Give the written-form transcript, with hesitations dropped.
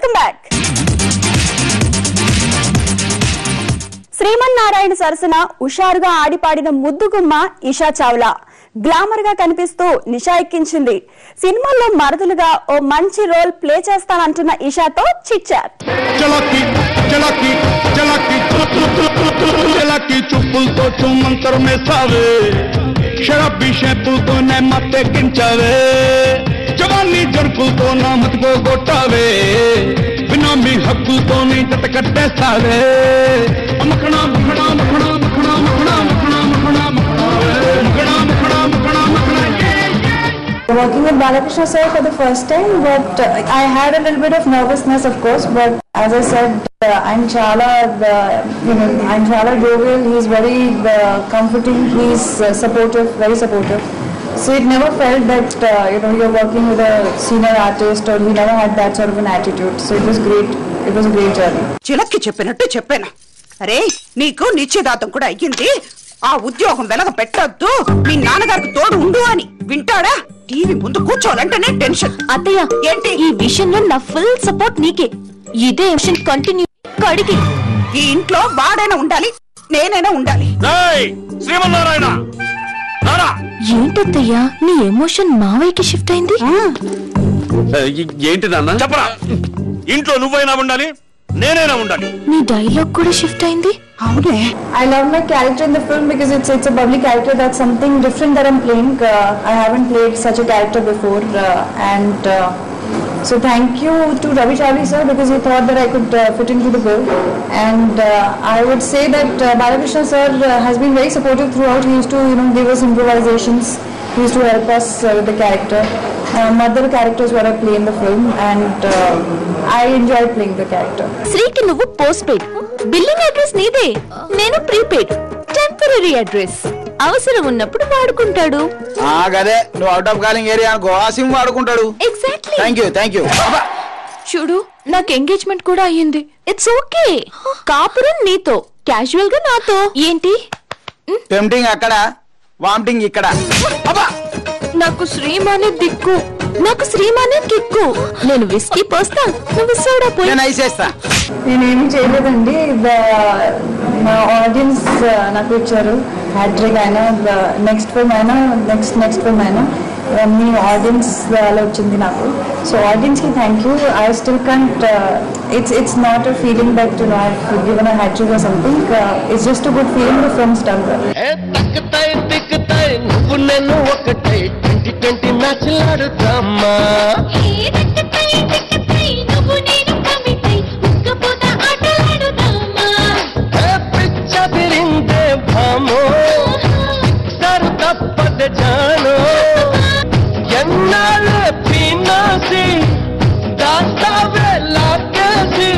Welcome back. Srimannarayana సరసన హుషారుగా ఆడిపాడిన ముద్దుగుమ్మ Isha Chawla glamour గా కనిపిస్తూ నిషా ఎక్కించింది. సినిమాల్లో మరదలుగా ఓ మంచి రోల్ ప్లే చేస్తానంటున్న ఇషాతో చిట్ చాట్. చూపులతో చుమ్మంతరు మేసావే షరాబీ షేపులతో మత్తెక్కించావే జవాన్ని జరుపులతో నా మతిపో కొట్టావే బినామీ హక్కులతో నీ జత కట్టేస్తావే మఖణా మఖణా మఖణా మఖణా మఖణా మఖణా మఖణా మఖణా మఖణా మఖణా మఖణా. Working with Balakrishna sir for the first time, but I had a little bit of nervousness, of course. But as I said, I'm chala jovial. He's very comforting. He's supportive, very supportive. So it never felt that you're working with a senior artist, or he never had that sort of an attitude. So it was great. It was a great journey. చిలక్కి చెప్పినట్టు చెప్పాను. అరే నీకు నిశ్చితార్థం కూడా అయ్యింది. ఆ ఉద్యోగం వెలగ పెట్టొద్దు, మీ నాన్నగారికి తోడు ఉండు అని వింటాడా? టీవీ ముందు కూర్చోవాలంటేనే టెన్షన్. అత్తయ్య ఏంటి ఈ విషయంలో నా ఫుల్ సపోర్ట్ నీకే. ఇదే ఎమోషన్ కంటిన్యూ కడిగి ఈ ఇంట్లో వాడైనా ఉండాలి, నేనైనా ఉండాలి. శ్రీమన్నారాయణ ఏంటత్తయ్యా నీ ఎమోషన్ మావయ్యకి షిఫ్ట్ అయింది? ఏంటి నాన్న చెప్పరా? ఇంట్లో నువ్వైనా ఉండాలి, నేనైనా ఉండాలి. నీ డైలాగ్ కూడా షిఫ్ట్ అయింది. అవునే. I love my character in the film because it's a bubbly character. That's something different that I'm playing. I haven't played such a character before, and so thank you to Ravi Chavli sir because he thought that I could fit into the bill. And I would say that Balakrishna sir has been very supportive throughout. He used to give us improvisations. He used to help us with the character. Mother character is what I play in the film, and I enjoy playing the character. శ్రీకి నువ్వు post paid, billing address నీదే, నేను prepaid. Temporary address, అవసరం ఉన్నప్పుడు వాడుకుంటాడు. అదే నువ్వు out of calling area అనుకో, ఆ సిమ్ వాడుకుంటాడు. ఎగ్జాక్ట్లీ. Thank you. చూడు నాకు ఎంగేజ్మెంట్ కూడా అయ్యింది. It's okay. కాపురం నీతో, క్యాజువల్ గా నాతో. ఏంటి టెంప్టింగ్ అక్కడ, వామిటింగ్ ఇక్కడ. నాకు శ్రీమానే దిక్కు, నాకు శ్రీమానే కిక్కు. నేను విస్కీ పోస్తా, నువ్వు సోడా పోయి. నేను ఐసేస్తా. నేనేమి చేయలేదండి. మా ఆడియన్స్ నాకు ఇచ్చారు. హ్యాట్రిక్ అయినా, నెక్స్ట్ ఫిల్మ్ అయినా, నెక్స్ట్ ఫిల్మ్ అయినా మీ ఆడియన్స్ అలా వచ్చింది నాకు. సో ఆడియన్స్కి thank you. I still can't, it's not a feeling that I've given a hat-trick or something. It's just a good feeling the film's done well. నువ్వు నన్ను ఒకటే 2020 match ఆడుతామా పిచ్చదిరిందే భామో sir తప్పద జానో ఎన్నాళ్ళ పీనాసి దాస్తావే లాకేసి